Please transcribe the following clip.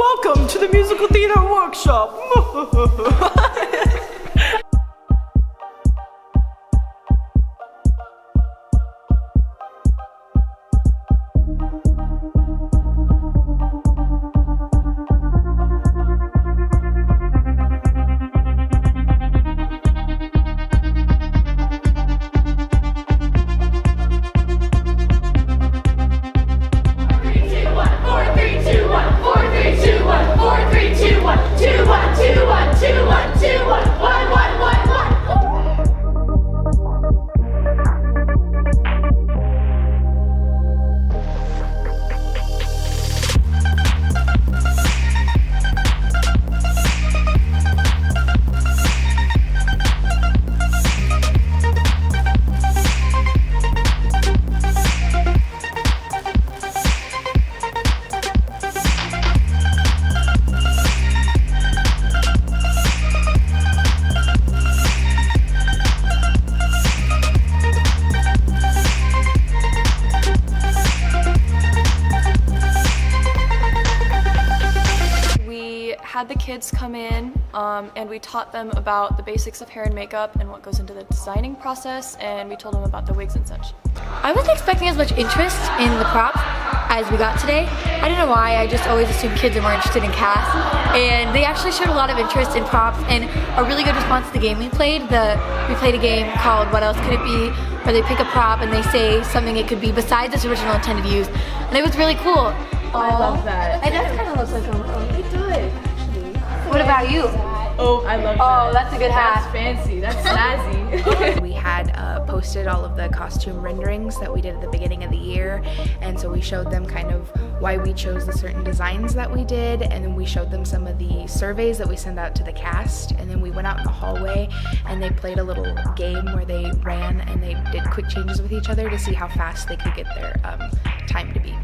Welcome to the musical theater workshop. Had the kids come in and we taught them about the basics of hair and makeup and what goes into the designing process, and we told them about the wigs and such. I wasn't expecting as much interest in the props as we got today. I don't know why, I just always assumed kids are more interested in cast, and they actually showed a lot of interest in props and a really good response to the game we played. We played a game called What Else Could It Be, where they pick a prop and they say something it could be besides its original intended use, and it was really cool. I love that. It does kind of look like a It does. What about you? Oh, I love that. Oh, that's a good hat. That's fancy. That's snazzy. We had posted all of the costume renderings that we did at the beginning of the year, and so we showed them kind of why we chose the certain designs that we did, and then we showed them some of the surveys that we send out to the cast, and then we went out in the hallway and they played a little game where they ran and they did quick changes with each other to see how fast they could get their time to beat.